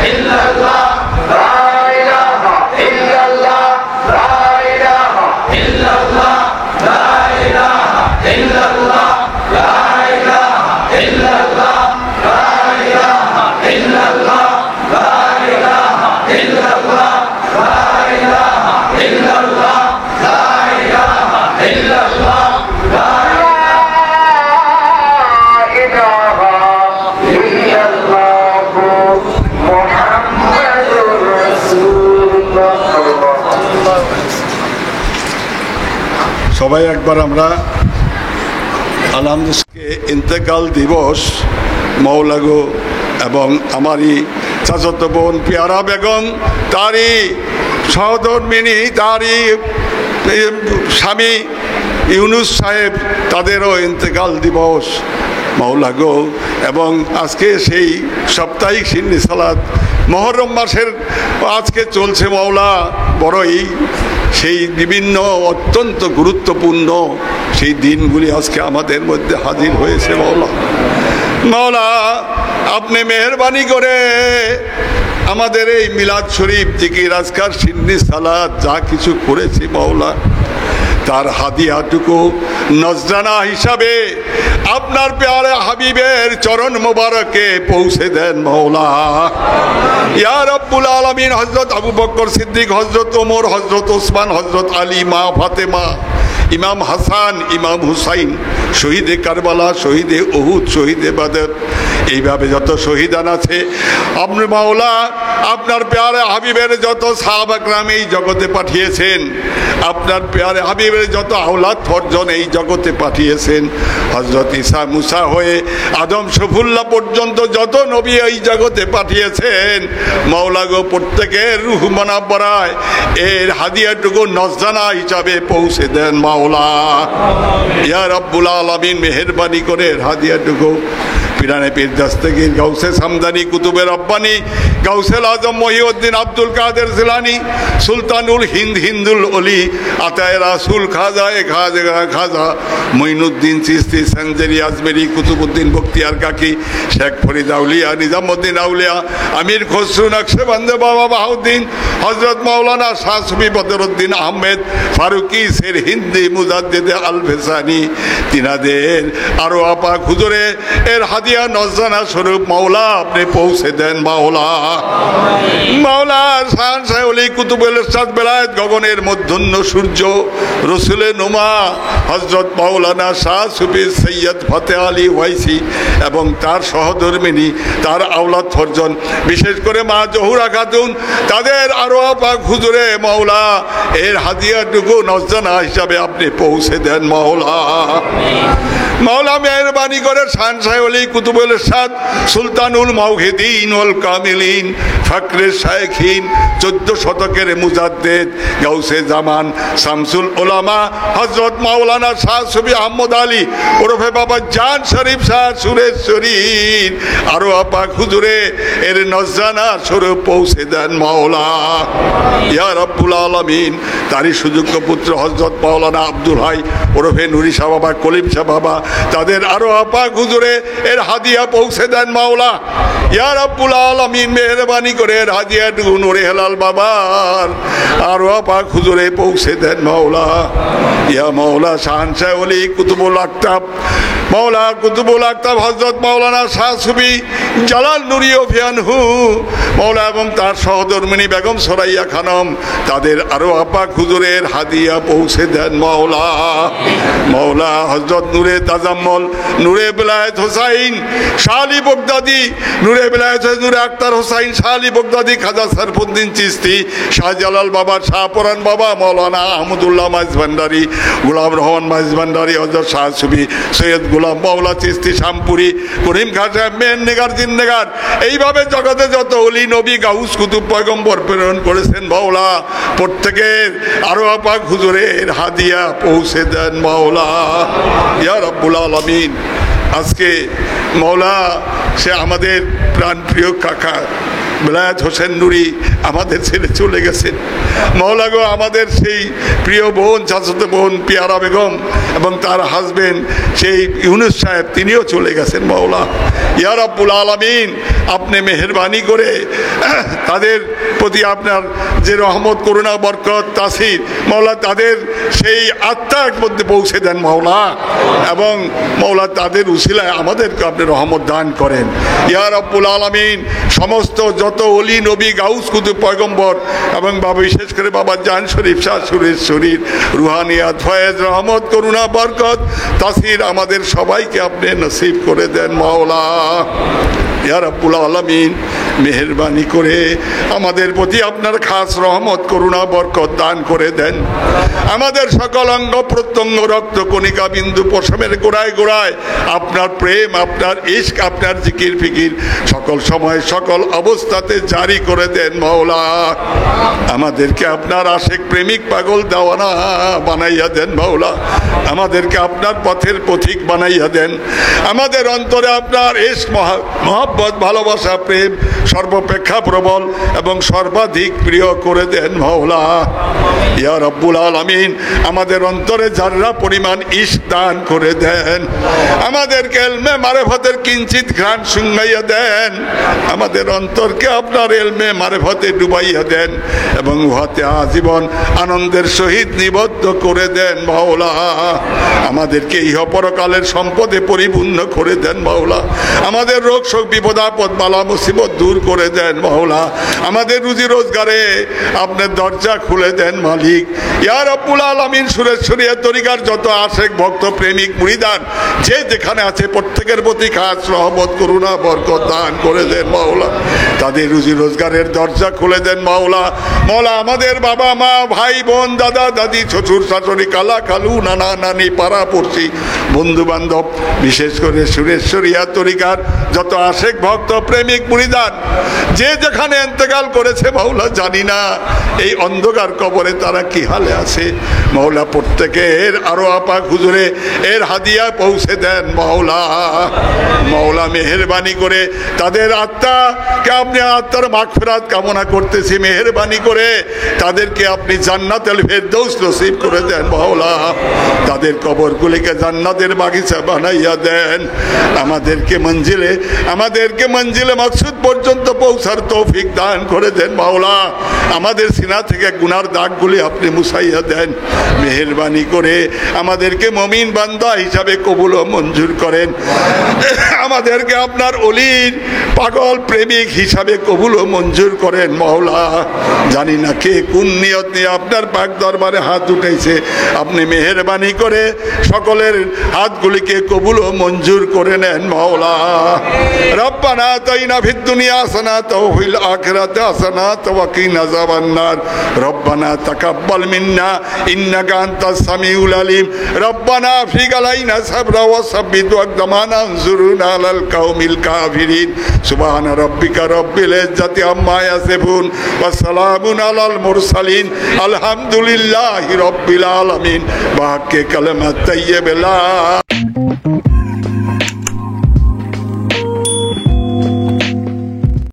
illallah, la ilaha illallah, la ilaha illallah, la ilaha illallah, la ilaha illallah, la ilaha illallah, la ilaha illallah, la ilaha illallah, la ilaha illallah, la সবাই একবার আমরা আলহামদুলিল্লাহ ইন্তেকাল দিবস মৌলাগো এবং আমারই চাচাতো বোন পেয়ারা বেগম, তারই সহধর্মিনী, তারই স্বামী ইউনুস সাহেব, তাদেরও ইন্তেকাল দিবস মৌলাগো। এবং আজকে সেই সাপ্তাহিক সিন্নি সালাত মহরম মাসের আজকে চলছে মৌলা, বড়ই সেই বিভিন্ন অত্যন্ত গুরুত্বপূর্ণ সেই দিনগুলি আজকে আমাদের মধ্যে হাজির হয়েছে মৌলা। মৌলা আপনি মেহেরবানি করে আমাদের এই মিলাদ শরীফ জিকির আজকার সিন্নি সালাত যা কিছু করেছি মৌলা, তার হাদিয়াটুকু নজরানা হিসাবে আপনার প্যারে হাবিবের চরণ মোবারকে পৌঁছে দেন মৌলা। ইয়া রব্বুল আলামিন, হযরত আবু বকর সিদ্দিক, হযরত ওমর, হযরত ওসমান, হযরত আলী, মা ফাতেমা, ইমাম হাসান, ইমাম হুসাইন, শহীদে কারবালা, শহীদে উহুদ, শহীদে বাদর, এইভাবে যত শহীদান আছে আপনি মাওলা আপনার প্যারে হাবিবের যত সাহাবা کرام এই জগতে পাঠিয়েছেন, আপনার প্যারে হাবিবের যত আওলাদ ফরজন এই জগতে পাঠিয়েছেন, হযরত ঈসা মুসা হয়ে আদম সফুল্লাহ পর্যন্ত যত নবী এই জগতে পাঠিয়েছেন মাওলা গো, প্রত্যেকের রূহ মুনাব্বারায় এর হাদিয়াটুকু নজরানা হিসাবে পৌঁছে দেন মাওলা। ইয়া রব্বুল আলামিন, মেহেরবানি করে হাদিয়াটুকু পিরানে পীর দস্তগীর, গাউসে সামদানি, কুতুবে রব্বানি, গাউসেল আজম মহিউদ্দিন আব্দুল কাদের জিলানি, সুলতানুল হিন্দ, হিন্দুল অলি, আতায়ে রাসুল, খাজায়ে খাজা মঈনুদ্দিন চিশতি, সঞ্জরি আজমেরি, কুতুবুদ্দিন বখতিয়ার কাকি, শেখ ফরিদ আউলিয়া, নিজামুদ্দিন আউলিয়া, আমির খসরু নকশবন্দ, বাবা বাহাউদ্দিন, হযরত মাওলানা শাহ সুফি বদরুদ্দিন আহমেদ ফারুকি, শের হিন্দি, মুজাদ্দিদে আল ফেসানি, তিনাদের আরো আপাক হুজুরে এর হাদিয়া নজরানা স্বরূপ মাওলা আপনি পৌঁছে দেন মাওলা। মাওলা শান শাহলি কুতুবুল ইরশাদ বেলায়েত গগনের মধ্যন্য সূর্য রসুলে নুমা হযরত মাওলানা শাহ সুফি সৈয়দ ফতেহ আলী ওয়াইসি এবং তার সহধর্মিনী, তার আওলাদ ফরজন, বিশেষ করে মা জহুরা খাতুন, তাদের আরো পাক হুজুরে মাওলা এর হাদিয়াটুকু নজরানা হিসাবে আপনি পৌঁছে দেন মাওলা। মাওলা মেহেরবানি করে শান শাহলি কুতুবুল ইরশাদ সুলতানুল মাওহিদিন ওয়াল কামিলিন, ফকরে শাইখিন, 14 শতকের মুজাদ্দিদ গাউসে জামান, শামসুল উলামা হযরত মাওলানা শাহ সুফি আহমদ আলী ওরফে বাবা জান শরীফ শাহ সুরেশ্বরীর আরো আপাক হুজুরে এর নজরানা স্বরূপ পৌঁছে দেন মাওলা। ইয়া রব্বুল আলামিন, তারই সুযোগ্য পুত্র হযরত মাওলানা আব্দুল হাই ওরফে নুরি শাহ বাবা, কলিম শাহ বাবা, তাদের আরো আপাক হুজুরে এর হাদিয়া পৌঁছে দেন মাওলা। ইয়া রব্বুল আলামিন, মেহেরবানি করে এর হাদিয়াটুকু নূরে হেলাল বাবার আরো আপাক হুজুরে পৌঁছে দেন মাওলা। ইয়া মাওলা শাহনশাহ ওলি কুতুবুল আকতাব, মাওলা কুতুবুল আকতাব হযরত মাওলানা শাহ সুফি জালাল নুরি ওফিয়ানহু মাওলা এবং তার সহধর্মিনী বেগম সরাইয়া খানম, তাদের আরো আপাক হুজুরের হাদিয়া পৌঁছে দেন মাওলা। মাওলা হযরত নূরে তাজাম্মল, নূরে বেলায়েত হোসাইন শাহ আলী বগদাদি, নূরে বেলায়েত নূরে আক্তার হোসাইন শাহ আলী বগদাদি, খাজা সরফুদ্দিন চিশতি, শাহজালাল বাবা, শাহপরান বাবা, মাওলানা আহমদুল্লাহ মাইজ ভান্ডারি, গোলাম রহমান মাইজ ভান্ডারি, হযরত শাহ সুফি সৈয়দ গোলাম মাওলা চিশতি শামপুরি, করিম খান সাহেব মেহেরনেগার জিন্দেগার, এইভাবে জগতে যত অলি নবী গাউস কুতুব পয়গম্বর প্রেরণ করেছেন মাওলা, প্রত্যেকের আরো আপাক হুজুরের হাদিয়া পৌঁছে দেন মাওলা। ইয়া রব্বুল আলামিন, আজকে মাওলা সে আমাদের প্রাণপ্রিয় কাকা বেলায়েত হোসেন নুরি আমাদের ছেড়ে চলে গেছেন। মাওলা গো, আমাদের সেই প্রিয় বোন, চাচাতো বোন পেয়ারা বেগম এবং তার হাজবেন্ড সেই ইউনুস সাহেব, তিনিও চলে গেছেন মাওলা। ইয়া রাব্বুল আলামিন, আপনি মেহেরবানি করে তাদের প্রতি আপনার যে রহমত, করুণা, বরকত, তাসির মাওলা তাদের সেই আত্মার মধ্যে পৌঁছে দেন মাওলা, এবং মাওলা তাদের উসিলায় আমাদেরকে আপনি রহমত দান করেন। ইয়া রাব্বুল আলামিন, সমস্ত যত ওলি, নবী, গাউস, কুতুব, পয়গম্বর এবং বাবা, বিশেষ করে বাবা জান শরীফ, শাহ সুরেশ শরীর, রুহানিয়াত, ফয়েজ, রহমত, করুণা, বরকত, তাসির আমাদের সবাইকে আপনি নসিব করে দেন মাওলা। ইয়া রাব্বুল আলামিন, মেহেরবানি করে আমাদের প্রতি আপনার খাস রহমত, করুণা, বরকত দান করে দেন। আমাদের সকল অঙ্গ প্রত্যঙ্গ, রক্ত কণিকা বিন্দু, পশমের গোড়ায় গোড়ায় আপনার প্রেম, আপনার ইশক, আপনার জিকির ফিকির সকল সময় সকল অবস্থাতে জারি করে দেন মাওলা। আমাদেরকে আপনার আশিক, প্রেমিক, পাগল, দেওয়ানা বানাইয়া দেন মাওলা। আমাদেরকে আপনার পথের পথিক বানাইয়া দেন। আমাদের অন্তরে আপনার ইশক, মহব্বত, ভালোবাসা, প্রেম সর্বাপেক্ষা প্রবল এবং সর্বাধিক প্রিয় করে দেন মাওলা। ইয়া রাব্বুল আলামিন, আমাদের অন্তরে যারা পরিমাণ ইশক দান করে দেন। আমাদেরকে ইলমে মারিফতের কিঞ্চিত ঘ্রাণ শুঙ্গাইয়া দেন। আমাদের অন্তরকে আপনার ইলমে মারিফতে ডুবাইয়া দেন এবং উহাতে আজীবন আনন্দের সহিত নিবদ্ধ করে দেন মাওলা। আমাদেরকে ইহ পরকালের সম্পদে পরিপূর্ণ করে দেন মাওলা। আমাদের রোগ শোক, বিপদ আপদ, বালা মুসিবত দূর করে দেন মাওলা। আমাদের রুজি রোজগারে আপনার দরজা খুলে দেন মালিক। ইয়া রাব্বুল আলামিন, সুরেশ্বরিয়া তরিকার যত আশেক, ভক্ত, প্রেমিক, মুরিদান যে যেখানে আছে প্রত্যেকের প্রতি খাস রহমত, করুণা, বরকত দান করে দেন মাওলা। তাদের রুজি রোজগারের দরজা খুলে দেন মাওলা। মাওলা, আমাদের বাবা মা, ভাই বোন, দাদা দাদি, শ্বশুর শাশুড়ি, কালা কালু, নানা নানি, পাড়া পড়শি, বন্ধু বান্ধব, বিশেষ করে সুরেশ্বরিয়া তরিকার যত আশেক, ভক্ত, প্রেমিক, মুরিদান যে যেখানে ইন্তেকাল করেছে মাওলা, জানি না এই অন্ধকার কবরে তারা কি হালে আছে মাওলা। প্রত্যেকের আরো আপাক হুজুরে এর হাদিয়া পৌঁছে দেন মাওলা। মাওলা, মেহেরবানি করে তাদের আত্মাকে আপনি আত্মার মাগফিরাত কামনা করতেছি। মেহেরবানি করে তাদেরকে আপনি জান্নাতুল ফেরদৌস নসিব করে দেন মাওলা। তাদের কবরগুলিকে জান্নাতের বাগিচা বানাইয়া দেন। আমাদেরকে মঞ্জিলে মাকসুদ পর্যন্ত পৌঁছার তৌফিক দান করে দেন মাওলা। আমাদের সিনা থেকে গুনার দাগগুলি আপনি মুছাইয়া দেন। মেহেরবানি করে আমাদেরকে মুমিন বান্দা হিসাবে কবুল ও মঞ্জুর করেন। আমাদেরকে আপনার ওলির পাগল প্রেমিক হিসাবে কবুল ও মঞ্জুর করেন মাওলা। জানি না কে কোন নিয়ত নিয়ে আপনার পাক দরবারে হাত উঠাইছে। আপনি মেহেরবানি করে সকলের হাতগুলিকে কবুল ও মঞ্জুর করে নেন মাওলা। রব্বানা আতাইনা ফিদ দুনিয়া হাসানাতাও ওয়া ফিল আখিরাতি হাসানাতাও ওয়া কিনা আযাবান নার। রব্বানা তাকাব্বাল মিন্না ইন্নাকা আনতাস সামিউল আলিম। রব্বানা আফরিগ আলাইনা সাবরা ওয়া সাব্বিত আকদামানা আনজুরনা আলাল কাউমিল কাফিরিন। সুবহানা রাব্বিকা রাব্বিল ইজ্জাতি আম্মা ইয়াসিফুন ওয়া সালামুন আলাল মুরসালিন। আলহামদুলিল্লাহি রাব্বিল আলামিন। বাহাক্কে কালিমাত তাইয়্যিবা।